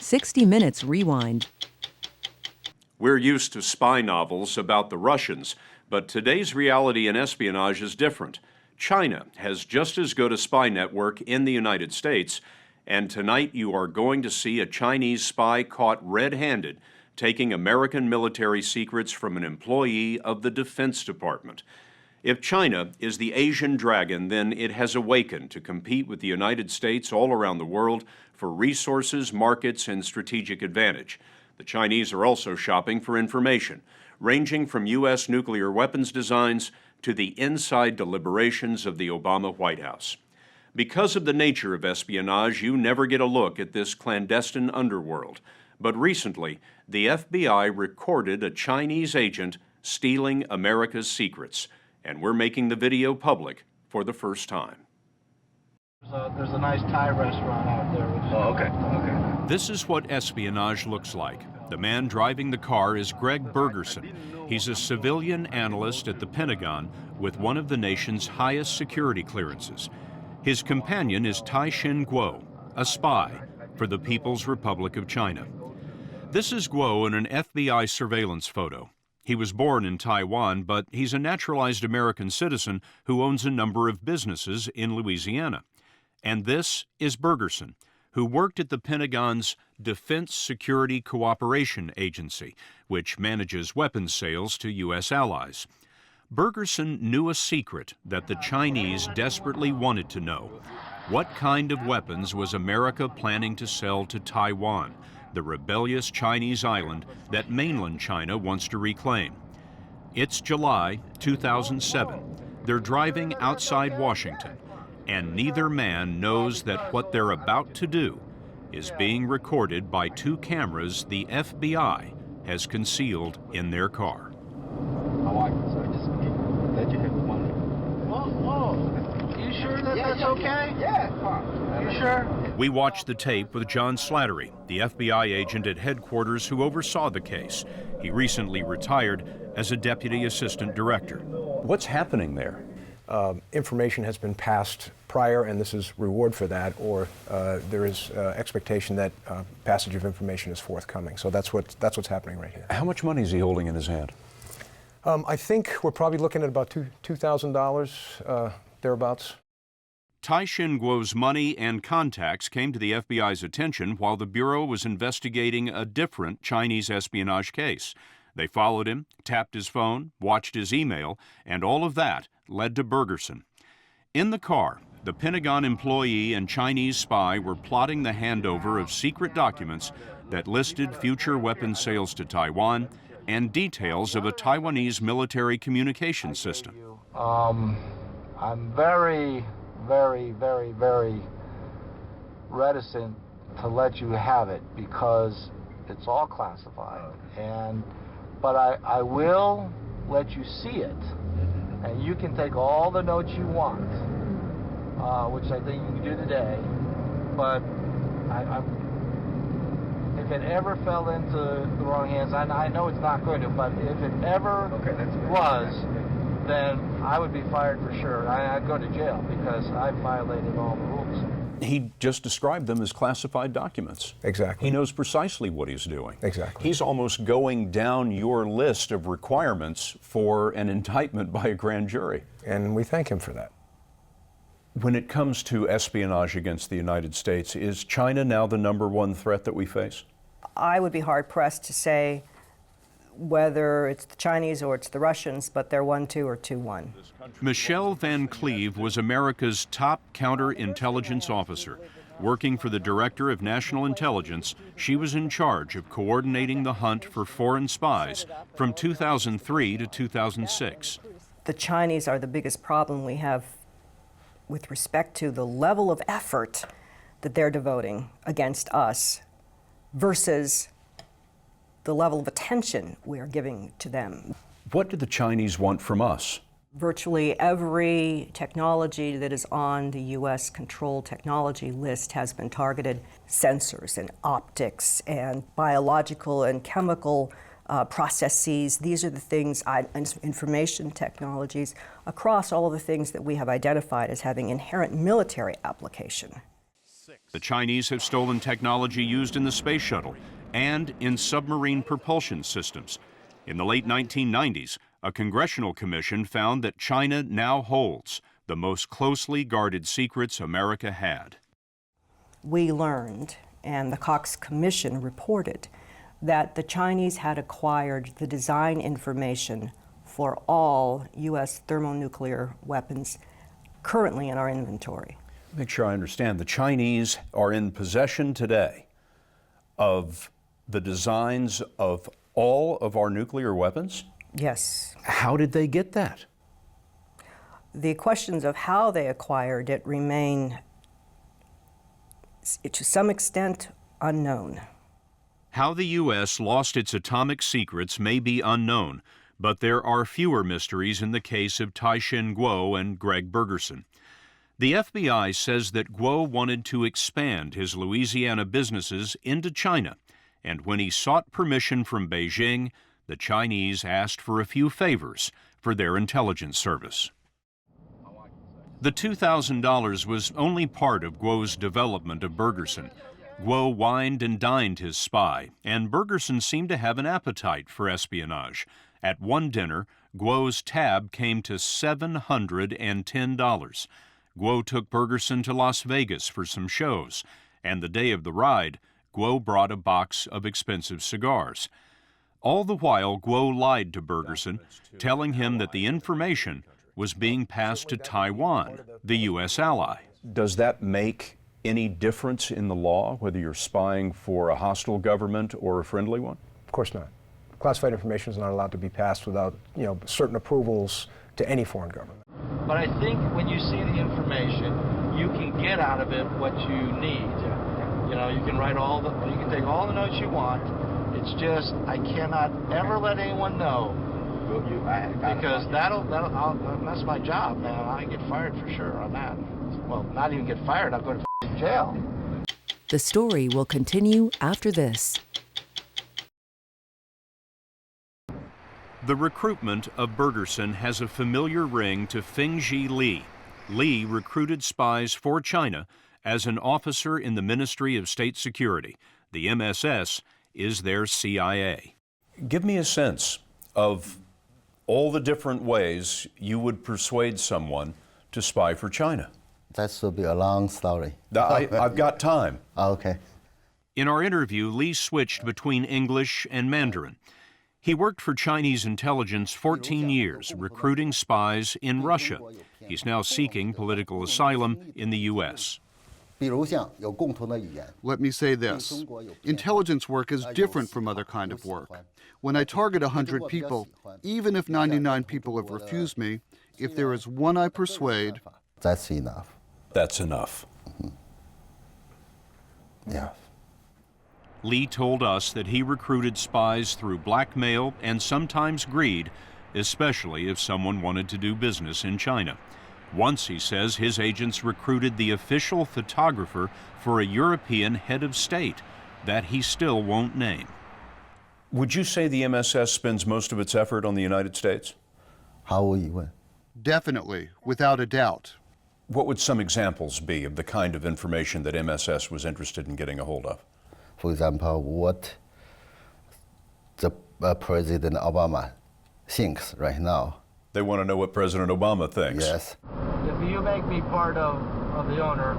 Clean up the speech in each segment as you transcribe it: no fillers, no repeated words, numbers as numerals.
60 Minutes Rewind. We're used to spy novels about the Russians, but today's reality in espionage is different. China has just as good a spy network in the United States, and tonight you are going to see a Chinese spy caught red-handed taking American military secrets from an employee of the Defense Department. If China is the Asian dragon, then it has awakened to compete with the United States all around the world for resources, markets, and strategic advantage. The Chinese are also shopping for information, ranging from U.S. nuclear weapons designs to the inside deliberations of the Obama White House. Because of the nature of espionage, you never get a look at this clandestine underworld. But recently, the FBI recorded a Chinese agent stealing America's secrets, and we're making the video public for the first time. There's a nice Thai restaurant out there. Oh, okay. This is what espionage looks like. The man driving the car is Greg Bergerson. He's a civilian analyst at the Pentagon with one of the nation's highest security clearances. His companion is Tai-Shin Guo, a spy for the People's Republic of China. This is Guo in an FBI surveillance photo. He was born in Taiwan, but he's a naturalized American citizen who owns a number of businesses in Louisiana. And this is Bergerson, who worked at the Pentagon's Defense Security Cooperation Agency, which manages weapons sales to U.S. allies. Bergerson knew a secret that the Chinese desperately wanted to know. What kind of weapons was America planning to sell to Taiwan, the rebellious Chinese island that mainland China wants to reclaim? It's July 2007. They're driving outside Washington, and neither man knows that what they're about to do is being recorded by two cameras the FBI has concealed in their car. You sure that's okay? Yeah. You sure? We watched the tape with John Slattery, the FBI agent at headquarters who oversaw the case. He recently retired as a deputy assistant director. What's happening there? Information has been passed prior, and this is reward for that, or there is expectation that passage of information is forthcoming. So that's what's happening right here. How much money is he holding in his hand? I think we're probably looking at about $2,000, thereabouts. Tai-Shin Guo's money and contacts came to the FBI's attention while the Bureau was investigating a different Chinese espionage case. They followed him, tapped his phone, watched his email, and all of that led to Bergerson. In the car, the Pentagon employee and Chinese spy were plotting the handover of secret documents that listed future weapons sales to Taiwan and details of a Taiwanese military communication system. I'm very reticent to let you have it because it's all classified. But I will let you see it, and you can take all the notes you want, which I think you can do today. But if it ever fell into the wrong hands, I know it's not going to, but if it ever was, then I would be fired for sure. I'd go to jail because I violated all the rules. He just described them as classified documents. Exactly. He knows precisely what he's doing. Exactly. He's almost going down your list of requirements for an indictment by a grand jury. And we thank him for that. When it comes to espionage against the United States, is China now the #1 threat that we face? I would be hard-pressed to say whether it's the Chinese or it's the Russians, but they're 1-2 or 2-1. Michelle Van Cleve was America's top counterintelligence officer. Working for the Director of National Intelligence, she was in charge of coordinating the hunt for foreign spies from 2003 to 2006. The Chinese are the biggest problem we have with respect to the level of effort that they're devoting against us versus the level of attention we are giving to them. What do the Chinese want from us? Virtually every technology that is on the U.S. controlled technology list has been targeted. Sensors and optics and biological and chemical processes. These are the things, information technologies, across all of the things that we have identified as having inherent military application. The Chinese have stolen technology used in the space shuttle and in submarine propulsion systems. In the late 1990s, a congressional commission found that China now holds the most closely guarded secrets America had. We learned, and the Cox Commission reported, that the Chinese had acquired the design information for all U.S. thermonuclear weapons currently in our inventory. Make sure I understand. The Chinese are in possession today of the designs of all of our nuclear weapons? Yes. How did they get that? The questions of how they acquired it remain, to some extent, unknown. How the U.S. lost its atomic secrets may be unknown, but there are fewer mysteries in the case of Tai-Shin Kuo and Greg Bergerson. The FBI says that Kuo wanted to expand his Louisiana businesses into China, and when he sought permission from Beijing, the Chinese asked for a few favors for their intelligence service. The $2,000 was only part of Kuo's development of Bergerson. Kuo wined and dined his spy, and Bergerson seemed to have an appetite for espionage. At one dinner, Kuo's tab came to $710. Kuo took Bergerson to Las Vegas for some shows, and the day of the ride, Kuo brought a box of expensive cigars. All the while, Kuo lied to Bergerson, telling him that the information was being passed to Taiwan, the U.S. ally. Does that make any difference in the law, whether you're spying for a hostile government or a friendly one? Of course not. Classified information is not allowed to be passed without, certain approvals to any foreign government. But I think when you see the information, you can get out of it what you need. You can write you can take all the notes you want. It's just, I cannot ever let anyone know, because that'll mess my job, man. I get fired for sure on that. Well, not even get fired, I'll go to jail. The story will continue after this. The recruitment of Bergerson has a familiar ring to Fengji Li. Li recruited spies for China as an officer in the Ministry of State Security. The MSS is their CIA. Give me a sense of all the different ways you would persuade someone to spy for China. That should be a long story. I've got time. Okay. In our interview, Li switched between English and Mandarin. He worked for Chinese intelligence 14 years, recruiting spies in Russia. He's now seeking political asylum in the U.S. Let me say this. Intelligence work is different from other kind of work. When I target 100 people, even if 99 people have refused me, if there is one I persuade... That's enough. That's enough. Yeah. Li told us that he recruited spies through blackmail and sometimes greed, especially if someone wanted to do business in China. Once, he says, his agents recruited the official photographer for a European head of state that he still won't name. Would you say the MSS spends most of its effort on the United States? Definitely, without a doubt. What would some examples be of the kind of information that MSS was interested in getting a hold of? For example, what the President Obama thinks right now. They want to know what President Obama thinks. Yes. If you make me part of the owner...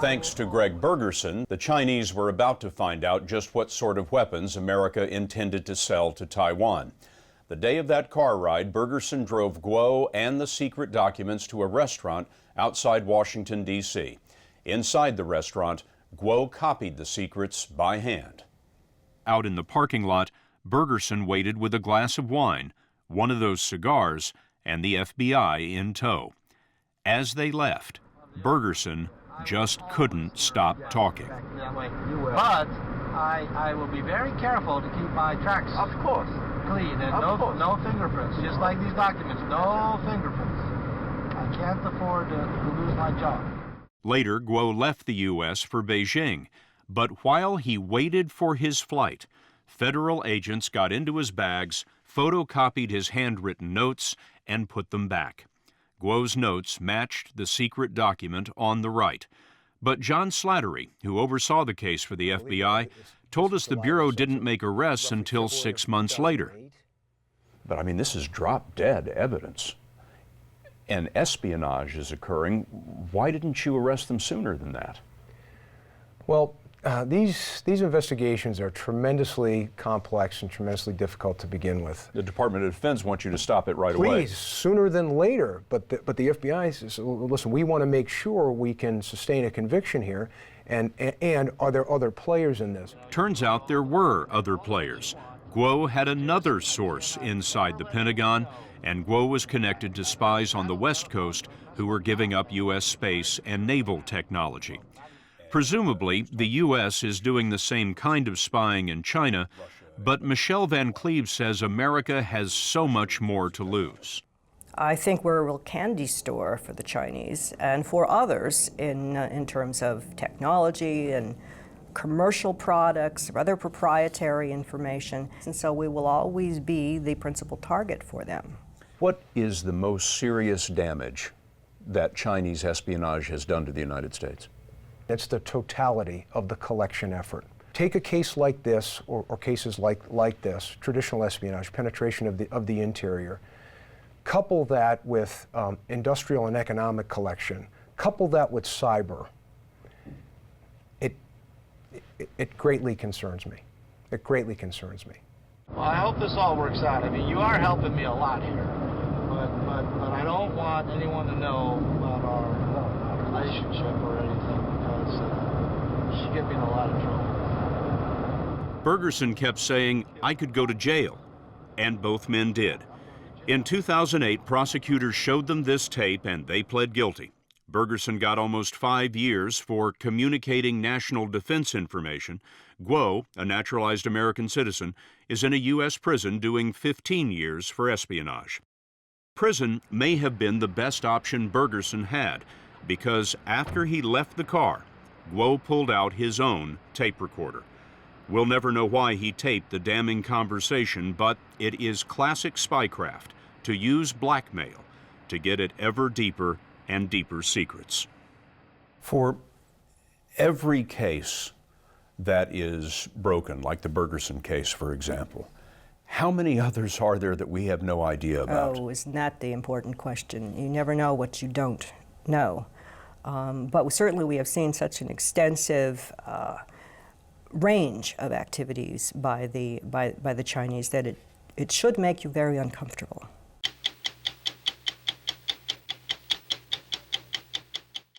Thanks to Greg Bergerson, the Chinese were about to find out just what sort of weapons America intended to sell to Taiwan. The day of that car ride, Bergerson drove Kuo and the secret documents to a restaurant outside Washington, D.C. Inside the restaurant, Kuo copied the secrets by hand. Out in the parking lot, Bergerson waited with a glass of wine, one of those cigars, and the FBI in tow. As they left, Bergerson just couldn't stop talking. But I will be very careful to keep my tracks, of course, clean and no fingerprints. Just like these documents, no fingerprints. I can't afford to lose my job. Later, Kuo left the U.S. for Beijing, but while he waited for his flight, federal agents got into his bags, photocopied his handwritten notes, and put them back. Kuo's notes matched the secret document on the right, But John Slattery, who oversaw the case for the FBI, told us the Bureau didn't make arrests until 6 months later. But I mean, this is drop-dead evidence. And espionage is occurring. Why didn't you arrest them sooner than that? Well, these investigations are tremendously complex and tremendously difficult to begin with. The Department of Defense wants you to stop it right away. Please, sooner than later. But the FBI says, listen, we want to make sure we can sustain a conviction here, and are there other players in this? Turns out there were other players. Guo had another source inside the Pentagon, and Guo was connected to spies on the West Coast who were giving up U.S. space and naval technology. Presumably, the U.S. is doing the same kind of spying in China, but Michelle Van Cleve says America has so much more to lose. I think we're a real candy store for the Chinese and for others in terms of technology and commercial products, rather proprietary information, and so we will always be the principal target for them. What is the most serious damage that Chinese espionage has done to the United States? It's the totality of the collection effort. Take a case like this, or cases like this, traditional espionage, penetration of the interior, couple that with industrial and economic collection, couple that with cyber. It greatly concerns me. It greatly concerns me. Well, I hope this all works out. I mean, you are helping me a lot here, but I don't want anyone to know about our relationship or anything, because she get me in a lot of trouble. Bergerson kept saying, I could go to jail, and both men did. In 2008, prosecutors showed them this tape, and they pled guilty. Bergerson got almost 5 years for communicating national defense information. Guo, a naturalized American citizen, is in a U.S. prison doing 15 years for espionage. Prison may have been the best option Bergerson had, because after he left the car, Guo pulled out his own tape recorder. We'll never know why he taped the damning conversation, but it is classic spycraft to use blackmail to get at ever deeper and deeper secrets. For every case that is broken, like the Bergerson case, for example, how many others are there that we have no idea about? Oh, isn't that the important question? You never know what you don't know. But certainly we have seen such an extensive range of activities by the Chinese that it should make you very uncomfortable.